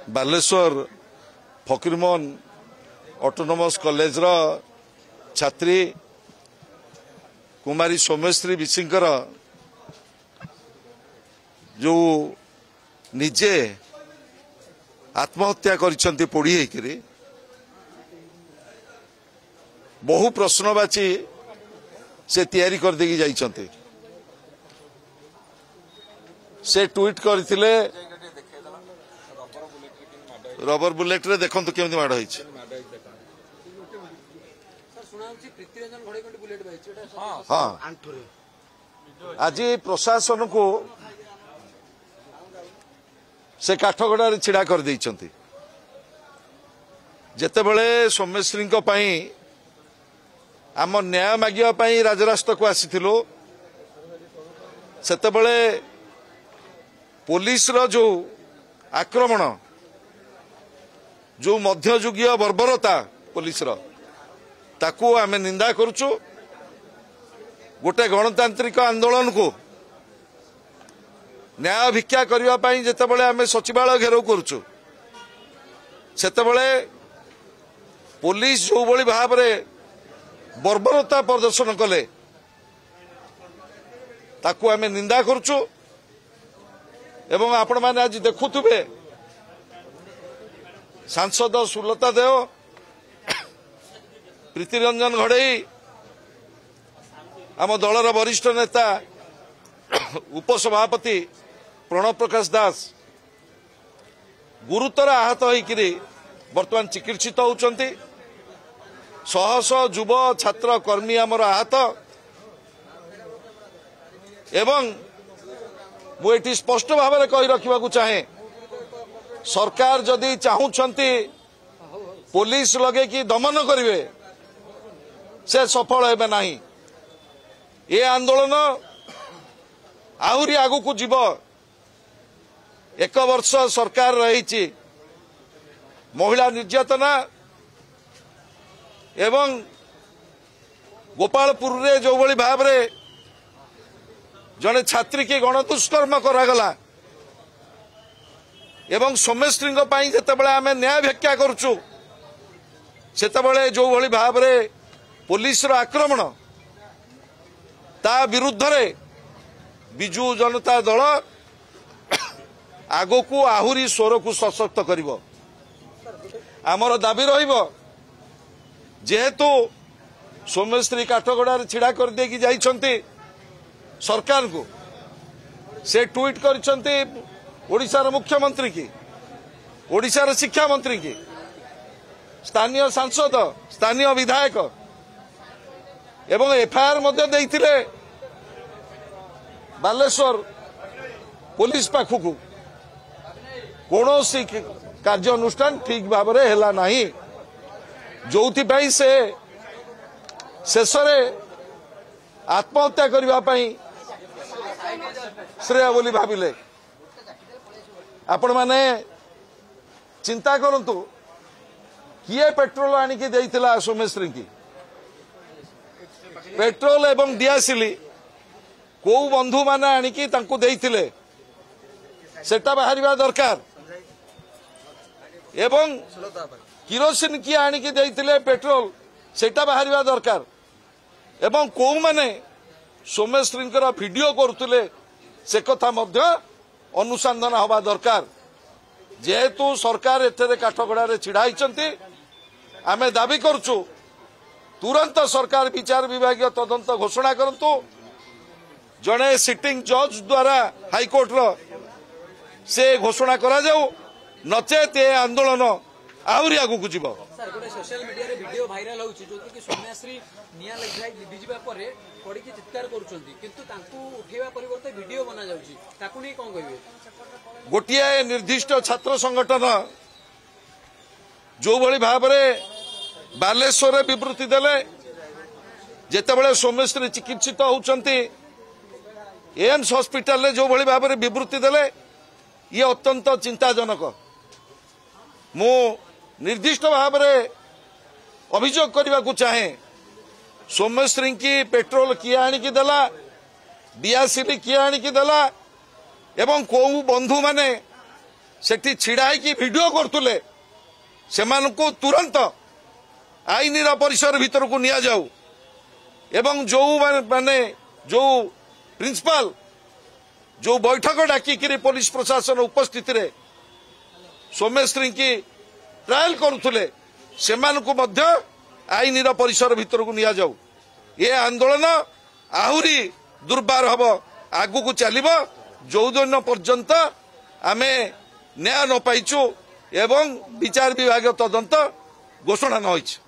Baleshwar Fakir Mohan autonomous college रो छात्री कुमारी सोमेश्री विशिंकर जो निजे आत्महत्या करिसंती पोड़ी हेकरी बहु प्रश्नवाची से तैयारी कर देगी जाइछंती से ट्वीट करथिले रबर बुलेट रे देखंतु केमति माड होइछ हाँ आज प्रशासन को से काठगड़ा रे छिड़ा कर देइछंती जेतेबेले सोमेश्वरी आम न्याय मागिया राजरास्ता को आसीथिलो सेतेबेले पुलिस रो जो आक्रमण जो मध्ययुगीय बर्बरता पुलिस रो ताकू आमे निंदा करूचु गोटे गणतांत्रिक आंदोलन को न्याय भिक्षा करबा पई जेतेबेले आमे सचिवालय घेराव करूचु सेतेबेले पुलिस जो बळी भाव रे बर्बरता प्रदर्शन कले ताकू आमे निंदा करूचु एवं आपण माने आज देखुथुबे सांसद सुलता देव प्रीतिरंजन घड़ई आम दलर वरिष्ठ नेता उपसभापति प्रणव प्रकाश दास गुरुतर आहत होइकिरी वर्तमान चिकित्सित होउचंती शह शह युव छात्र कर्मी आमर आहत एवं मुझे स्पष्ट भाव में कही रखा चाहे सरकार जदि चाहूंती पुलिस लगे कि दमन करेंगे से सफल हेबे नहीं ये आंदोलन आहरी आगु को जीव एक वर्ष सरकार रही महिला निर्यातना एवं गोपालपुर रे जो भली भाव रे जने छात्री की गणदुष्कर्म करागला एवं सोमेश्वरी जितेबाला आम न्याय व्याख्या करुचु सेतेबाला जो भली भाव रे पुलिस रो आक्रमण ता विरुद्ध रे बिजु जनता दल आगो को आहुरी स्वर को सशक्त करिवो आमर दाबी रहिबो जेहेतु सोमेश्वरी काठगड़ा छिड़ा कर देकी जाइछंती सरकार को से ट्वीट करिसंती ओडिशार मुख्यमंत्री की ओडिशार शिक्षा मंत्री की स्थानीय सांसद स्थानीय विधायक एवं एफआईआर मध्य देइथिले बालेश्वर पुलिस पाखु कौन कार्यानुष्ठान ठीक भाव में है नहीं जो से शेष आत्महत्या करने श्रेय बोली भाविले आपण माने चिंता करंतु किए पेट्रोल आनिकी देइथिला सोमेश्वरी की पेट्रोल एवं दियासिली को बंधु माने आनिकी तांको देइथिले सेटा बाहरिबा दरकार एवं किरोसिन किए आनिकी देइथिले पेट्रोल सेटा बाहरिबा दरकार एवं को माने सोमेश्वरी वीडियो करुले से कथा मध्य अनुसंधान हवा दरकार जेहेतु सरकार एथे काठगड़ा छिड़ा आमे दाबी करुचु तुरंत सरकार विचार विभाग तदंत घोषणा करंतु जड़े सिटिंग जज द्वारा हाईकोर्ट रो से घोषणा करा जाऊ नचेत ये आंदोलन आहरी आगु को जीव सर गोटे सोशल मीडिया रे वीडियो वायरल होउची जो कि सोमेश्वरी निया लग दिजिबा परे पड़ी की चित्कार करूचंती किंतु तांकू उठेबा परिवर्ते वीडियो बना जाउची ताकू नै कोन कहबे गोटिए निर्दिष्ट छात्र संगठन जो भली भाव रे बालेश्वर विवृत्ति देले जेतेबेले सोमेश्वरी चिकित्सित होउचंती एम्स हॉस्पिटल रे जो भली भाव रे विवृत्ति देले ये अत्यंत चिंताजनक मु निर्दिष्ट भाव में अभियोग करने को चाहे सोमेश्वरी की पेट्रोल किए आनिकी देला दियासिली किए आनिकी देला एवं को बंधु माने सेठी छिड़ा होगी भिडियो करतुले सेमानकु तुरंत आईन परिसर भीतर को निया जाऊ एवं जो माने जो प्रिंसिपल जो बैठक डाकिकी पुलिस प्रशासन उपस्थित रे सोमेश्वरी की ट्रायल करुले सेमानकु मध्य आईन परिसर भीतर को निया जाऊ ये आंदोलन आहुरी दुर्बार हब आगु को चलिबो जो दिन पर्यंत आमे न्याय न पाइछु एवं विचार विभाग तदंत घोषणा न होइछ।